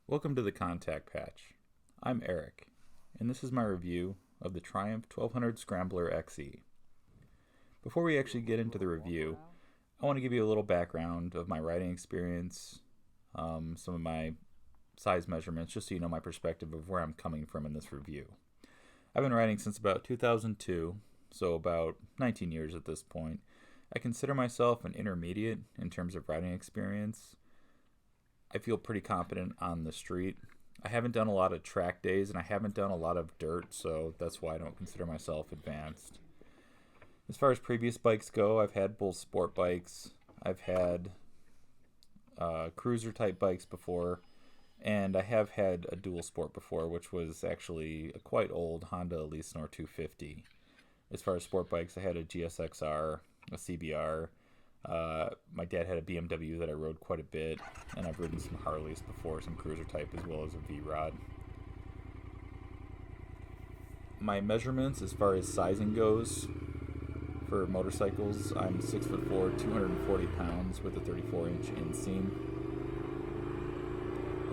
Welcome to the Contact Patch. I'm Eric, and this is my review of the Triumph 1200 Scrambler XE. Before we actually get into the review, I want to give you a little background of my riding experience, some of my size measurements, just so you know my perspective of where I'm coming from in this review. I've been riding since about 2002, so about 19 years at this point. I consider myself an intermediate in terms of riding experience. I feel pretty confident on the street. I haven't done a lot of track days and I haven't done a lot of dirt, so that's why I don't consider myself advanced. As far as previous bikes go, I've had both sport bikes, I've had cruiser type bikes before, and I have had a dual sport before, which was actually a quite old Honda Elise-Nor 250. As far as sport bikes, I had a GSXR, a CBR. My dad had a BMW that I rode quite a bit, and I've ridden some Harleys before, some cruiser type, as well as a V-Rod. My measurements as far as sizing goes for motorcycles, I'm 6'4", 240 pounds with a 34-inch inseam,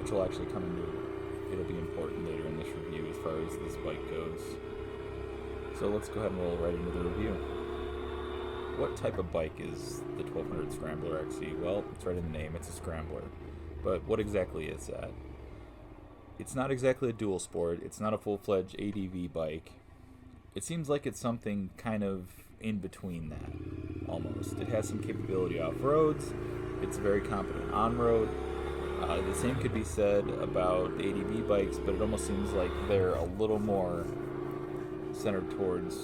which will actually come into, it'll be important later in this review as far as this bike goes. So let's go ahead and roll right into the review. What type of bike is the 1200 Scrambler XE? Well, it's right in the name, it's a Scrambler. But what exactly is that? It's not exactly a dual sport, it's not a full-fledged ADV bike. It seems like it's something kind of in between that, almost. It has some capability off-roads, it's very competent on-road. The same could be said about the ADV bikes, but it almost seems like they're a little more centered towards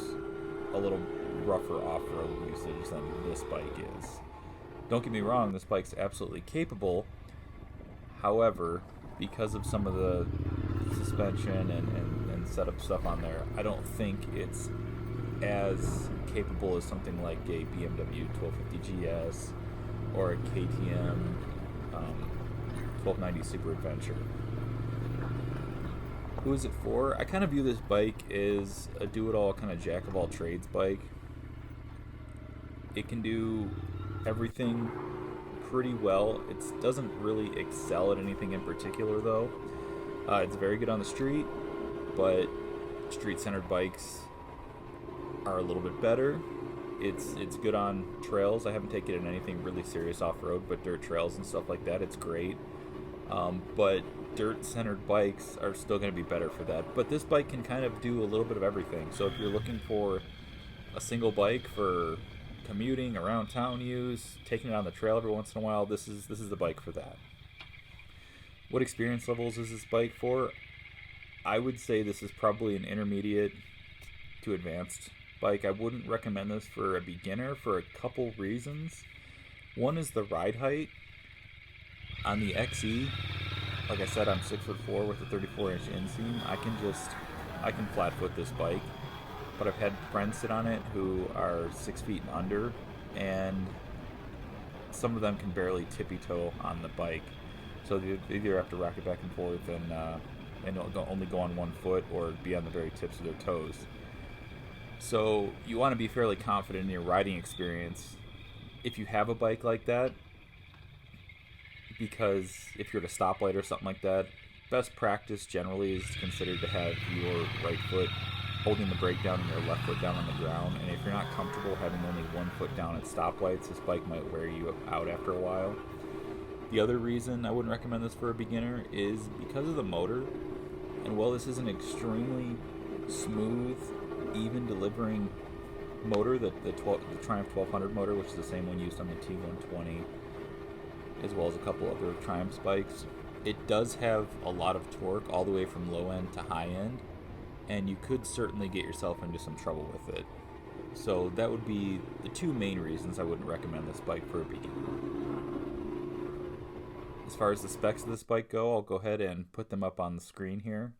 a little rougher off-road usage than this bike is. Don't get me wrong, this bike's absolutely capable. However, because of some of the suspension and setup stuff on there, I don't think it's as capable as something like a BMW 1250 GS or a KTM 1290 Super Adventure. Who is it for? I kind of view this bike as a do-it-all kind of jack-of-all-trades bike. It can do everything pretty well. It doesn't really excel at anything in particular, though. It's very good on the street, but street-centered bikes are a little bit better. It's good on trails. I haven't taken it in anything really serious off-road, but dirt trails and stuff like that, it's great. But dirt-centered bikes are still going to be better for that. But this bike can kind of do a little bit of everything. So if you're looking for a single bike for commuting, around town use, taking it on the trail every once in a while, this is the bike for that. What experience levels is this bike for? I would say this is probably an intermediate to advanced bike. I wouldn't recommend this for a beginner for a couple reasons. One is the ride height. On the XE, like I said, I'm 6'4" with a 34-inch inseam. I can flat foot this bike. But I've had friends sit on it who are 6 feet and under, and some of them can barely tippy-toe on the bike. So they either have to rock it back and forth and only go on one foot or be on the very tips of their toes. So you want to be fairly confident in your riding experience if you have a bike like that, because if you're at a stoplight or something like that, best practice generally is considered to have your right foot holding the brake down and your left foot down on the ground. And if you're not comfortable having only one foot down at stoplights, this bike might wear you out after a while. The other reason I wouldn't recommend this for a beginner is because of the motor. And while this is an extremely smooth, even delivering motor, the Triumph 1200 motor, which is the same one used on the T120, as well as a couple other Triumph bikes, it does have a lot of torque all the way from low end to high end, and you could certainly get yourself into some trouble with it. So that would be the two main reasons I wouldn't recommend this bike for a beginner. As far as the specs of this bike go, I'll go ahead and put them up on the screen here.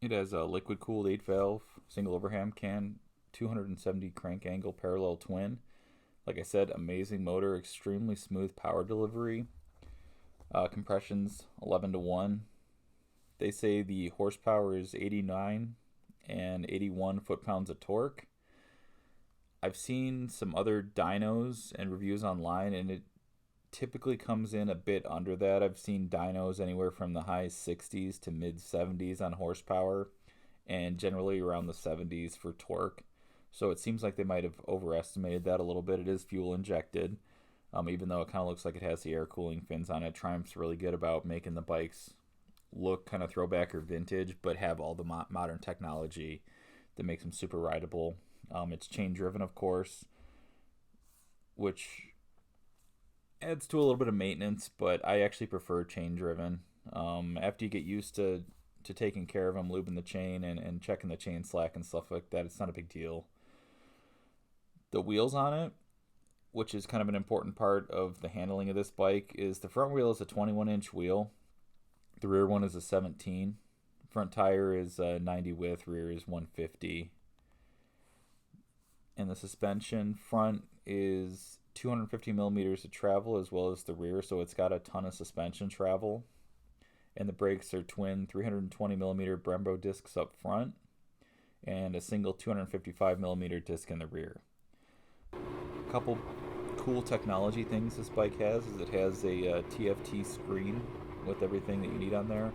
It has a liquid-cooled 8-valve single overhand can, 270 crank angle parallel twin. Like I said, amazing motor, extremely smooth power delivery. Compression's 11-to-1. They say the horsepower is 89 and 81 foot-pounds of torque. I've seen some other dynos and reviews online, and it typically comes in a bit under that. I've seen dynos anywhere from the high 60s to mid 70s on horsepower, and generally around the 70s for torque. So it seems like they might have overestimated that a little bit. It is fuel injected, even though it kind of looks like it has the air cooling fins on it. Triumph's really good about making the bikes look kind of throwback or vintage, but have all the modern technology that makes them super rideable. It's chain driven, of course, which adds to a little bit of maintenance, but I actually prefer chain driven. After you get used to taking care of them, lubing the chain and checking the chain slack and stuff like that, it's not a big deal. The wheels on it, which is kind of an important part of the handling of this bike, is the front wheel is a 21-inch wheel. The rear one is a 17. Front tire is 90 width, rear is 150. And the suspension, front is 250 millimeters of travel as well as the rear, so it's got a ton of suspension travel. And the brakes are twin 320 millimeter Brembo discs up front and a single 255 millimeter disc in the rear. A couple cool technology things this bike has is it has a TFT screen with everything that you need on there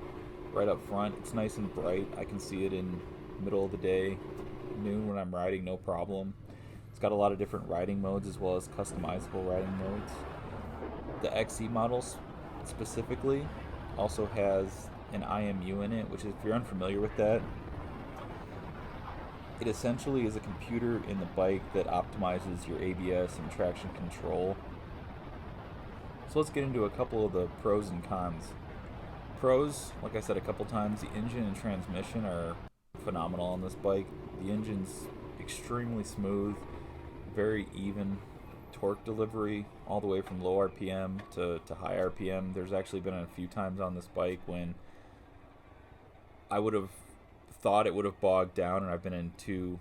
right up front. It's nice and bright. I can see it in middle of the day, noon when I'm riding, no problem. It's got a lot of different riding modes as well as customizable riding modes. The XE models specifically also has an IMU in it, which is, if you're unfamiliar with that, it essentially is a computer in the bike that optimizes your ABS and traction control. So let's get into a couple of the pros and cons. Pros, like I said a couple times, the engine and transmission are phenomenal on this bike. The engine's extremely smooth, very even torque delivery all the way from low RPM to high RPM. There's actually been a few times on this bike when I would have thought it would have bogged down and I've been in too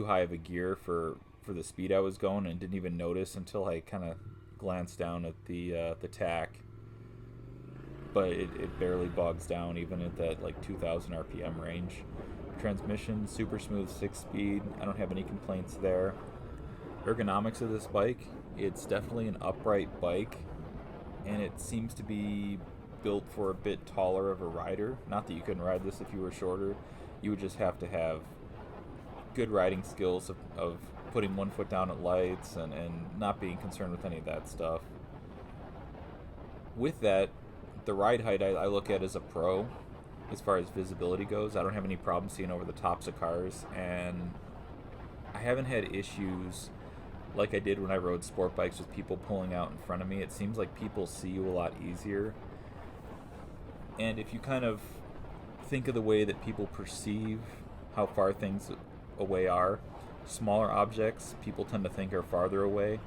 high of a gear for the speed I was going and didn't even notice until I kind of glanced down at the tach. But it barely bogs down even at that like 2,000 RPM range. Transmission, super smooth 6-speed. I don't have any complaints there. Ergonomics of this bike, it's definitely an upright bike, and it seems to be built for a bit taller of a rider. Not that you couldn't ride this if you were shorter. You would just have to have good riding skills of putting one foot down at lights and not being concerned with any of that stuff. With that, the ride height I look at as a pro as far as visibility goes. I don't have any problem seeing over the tops of cars, and I haven't had issues like I did when I rode sport bikes with people pulling out in front of me. It seems like people see you a lot easier. And if you kind of think of the way that people perceive how far things away are, smaller objects people tend to think are farther away,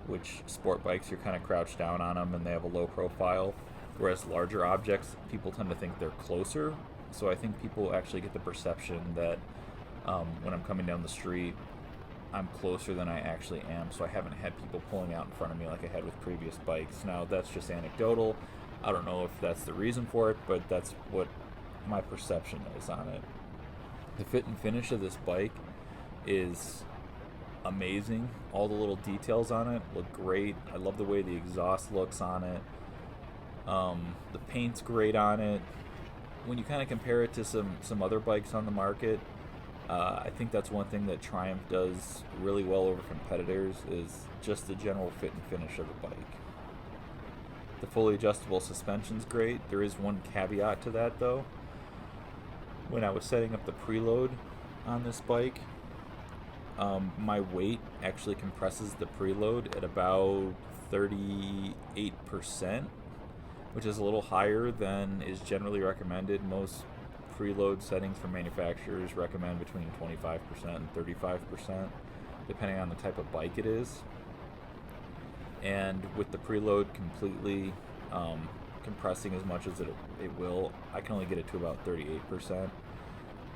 which sport bikes you're kind of crouched down on them and they have a low profile, whereas larger objects people tend to think they're closer. So I think people actually get the perception that when I'm coming down the street I'm closer than I actually am, so I haven't had people pulling out in front of me like I had with previous bikes. Now, that's just anecdotal. I don't know if that's the reason for it, but that's what my perception is on it. The fit and finish of this bike is amazing. All the little details on it look great. I love the way the exhaust looks on it. The paint's great on it. When you kind of compare it to some other bikes on the market, I think that's one thing that Triumph does really well over competitors is just the general fit and finish of the bike. The fully adjustable suspension's great. There is one caveat to that though. When I was setting up the preload on this bike, my weight actually compresses the preload at about 38%, which is a little higher than is generally recommended. Most preload settings from manufacturers recommend between 25% and 35%, depending on the type of bike it is. And with the preload completely compressing as much as it will, I can only get it to about 38%,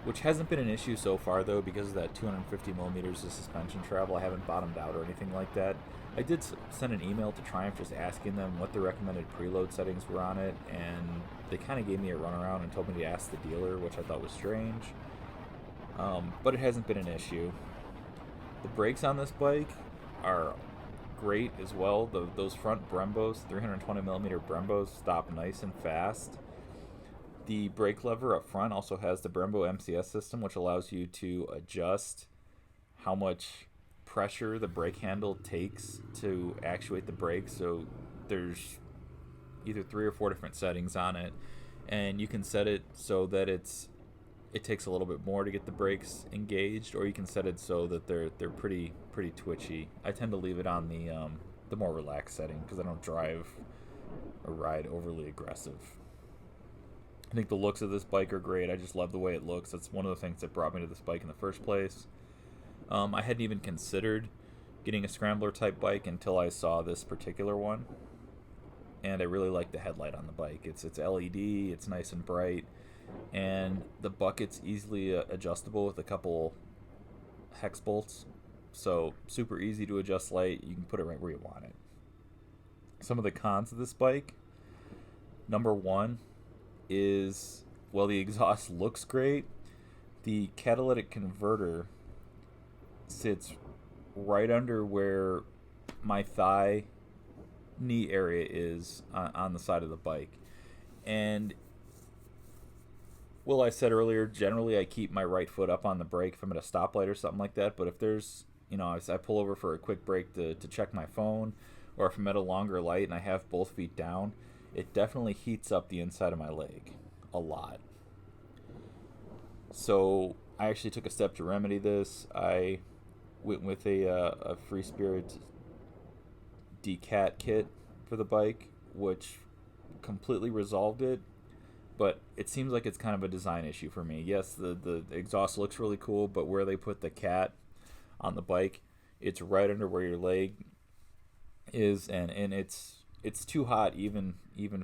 which hasn't been an issue so far though, because of that 250 millimeters of suspension travel. I haven't bottomed out or anything like that. I did send an email to Triumph just asking them what the recommended preload settings were on it, and they kind of gave me a runaround and told me to ask the dealer, which I thought was strange. But it hasn't been an issue. The brakes on this bike are great as well. Those front Brembos, 320mm Brembos, stop nice and fast. The brake lever up front also has the Brembo MCS system, which allows you to adjust how much pressure the brake handle takes to actuate the brake. So there's either 3 or 4 different settings on it, and you can set it so that it takes a little bit more to get the brakes engaged, or you can set it so that they're pretty twitchy. I tend to leave it on the more relaxed setting because I don't drive or ride overly aggressive. I think the looks of this bike are great. I just love the way it looks. That's one of the things that brought me to this bike in the first place. I hadn't even considered getting a Scrambler type bike until I saw this particular one, and I really like the headlight on the bike. It's LED, it's nice and bright, and the bucket's easily adjustable with a couple hex bolts, so super easy to adjust light. You can put it right where you want it. Some of the cons of this bike: number one is, well, the exhaust looks great. The catalytic converter sits right under where my thigh knee area is on the side of the bike. And, well, I said earlier, generally I keep my right foot up on the brake if I'm at a stoplight or something like that. But if there's, I pull over for a quick break to check my phone, or if I'm at a longer light and I have both feet down, it definitely heats up the inside of my leg a lot. So I actually took a step to remedy this. I went with a Free Spirit decat kit for the bike, which completely resolved it, but it seems like it's kind of a design issue for me. Yes, the exhaust looks really cool, but where they put the cat on the bike, it's right under where your leg is, and it's too hot even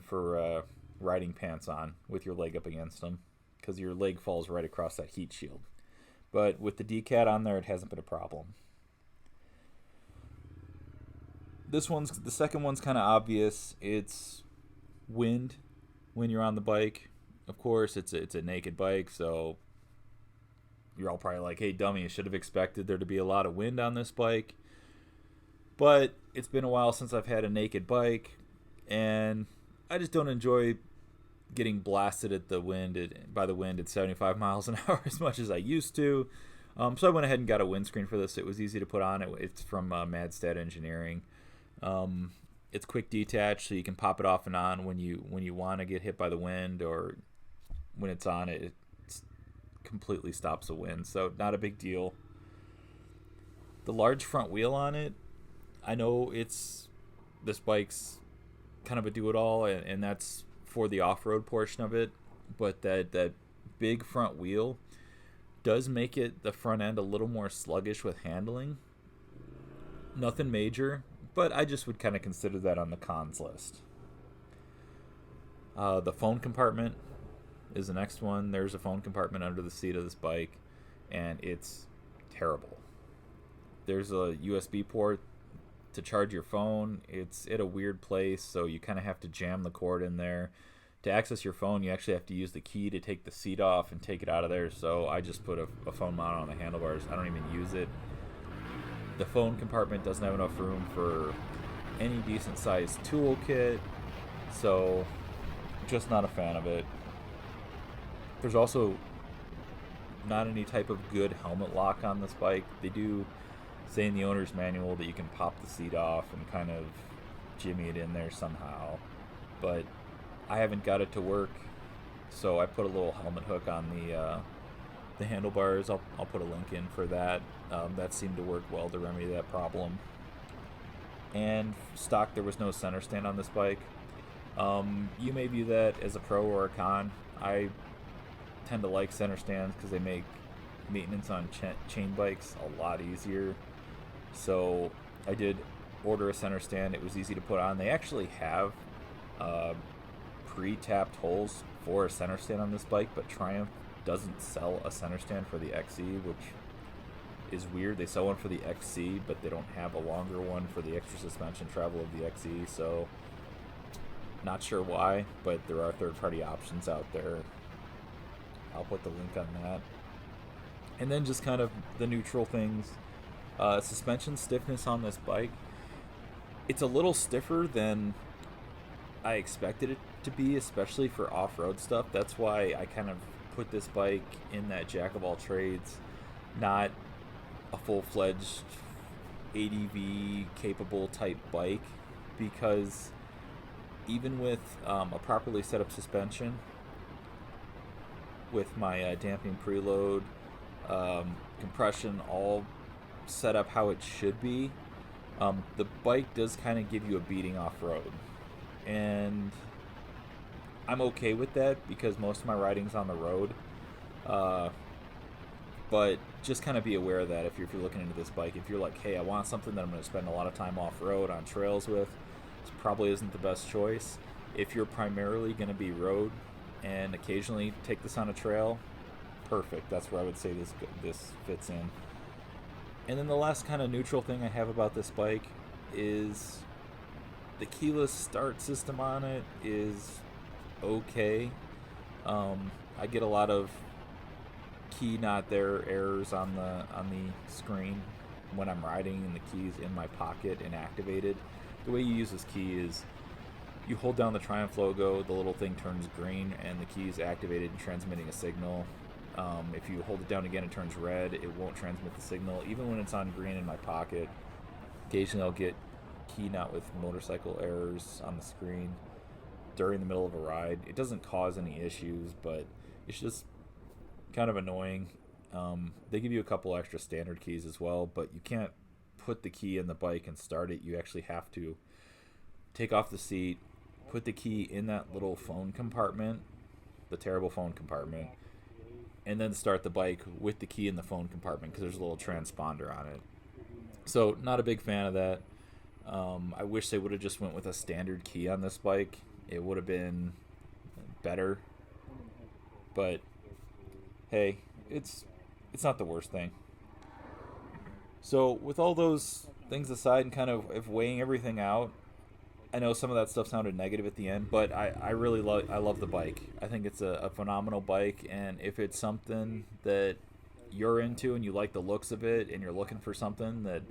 for riding pants on with your leg up against them, because your leg falls right across that heat shield. But with the decat on there, it hasn't been a problem. The second one's kind of obvious. It's wind when you're on the bike. Of course, it's a naked bike, so you're all probably like, hey, dummy, you should have expected there to be a lot of wind on this bike. But it's been a while since I've had a naked bike, and I just don't enjoy getting blasted by the wind at 75 miles an hour as much as I used to. So I went ahead and got a windscreen for this. It was easy to put on. It's from Madstad Engineering. It's quick detach, so you can pop it off and on when you want to get hit by the wind, or when it's on, it completely stops the wind. So not a big deal. The large front wheel on it, I know this bike's kind of a do-it-all, and that's for the off-road portion of it, but that big front wheel does make the front end a little more sluggish with handling. Nothing major, but I just would kind of consider that on the cons list. The phone compartment is the next one. There's a phone compartment under the seat of this bike, and it's terrible. There's a USB port to charge your phone. It's at a weird place, so you kind of have to jam the cord in there. To access your phone, you actually have to use the key to take the seat off and take it out of there, so I just put a phone mount on the handlebars. I don't even use it. The phone compartment doesn't have enough room for any decent sized toolkit, so just not a fan of it. There's also not any type of good helmet lock on this bike. They do say in the owner's manual that you can pop the seat off and kind of jimmy it in there somehow, but I haven't got it to work, so I put a little helmet hook on the handlebars. I'll put a link in for that. That seemed to work well to remedy that problem. And stock, there was no center stand on this bike. You may view that as a pro or a con. I tend to like center stands because they make maintenance on chain bikes a lot easier. So I did order a center stand. It was easy to put on. They actually have pre-tapped holes for a center stand on this bike, but Triumph doesn't sell a center stand for the XE, which is weird. They sell one for the XC, but they don't have a longer one for the extra suspension travel of the XE, so not sure why, but there are third-party options out there. I'll put the link on that. And then just kind of the neutral things. Suspension stiffness on this bike It's a little stiffer than I expected it to be, especially for off-road stuff. That's why I kind of put this bike in that jack of all trades, not a full-fledged ADV capable type bike, because even with a properly set up suspension, with my damping preload, compression all set up how it should be, the bike does kind of give you a beating off road. And I'm okay with that because most of my riding's on the road. Uh, but just kind of be aware of that if you're looking into this bike. If you're like, hey, I want something that I'm going to spend a lot of time off road on trails with, this probably isn't the best choice. If you're primarily going to be road and occasionally take this on a trail, perfect. That's where I would say this fits in. And then the last kind of neutral thing I have about this bike is the keyless start system on it is okay. I get a lot of key not there errors on the screen when I'm riding and the key's in my pocket and activated. The way you use this key is you hold down the Triumph logo, the little thing turns green, and the key is activated and transmitting a signal. If you hold it down again, it turns red. It won't transmit the signal, even when it's on green in my pocket. Occasionally, I'll get key not with motorcycle errors on the screen during the middle of a ride. It doesn't cause any issues, but it's just kind of annoying. They give you a couple extra standard keys as well, but you can't put the key in the bike and start it. You actually have to take off the seat, put the key in that little phone compartment, the terrible phone compartment, and then start the bike with the key in the phone compartment because there's a little transponder on it. So not a big fan of that. I wish they would have just went with a standard key on this bike. It would have been better. But hey, it's not the worst thing. So with all those things aside and kind of weighing everything out, I know some of that stuff sounded negative at the end, but I really love the bike. I think it's a phenomenal bike, and if it's something that you're into and you like the looks of it and you're looking for something that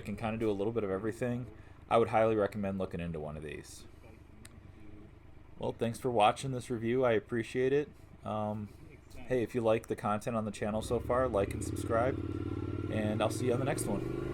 can kind of do a little bit of everything, I would highly recommend looking into one of these. Well, thanks for watching this review. I appreciate it. Hey, if you like the content on the channel so far, like and subscribe, and I'll see you on the next one.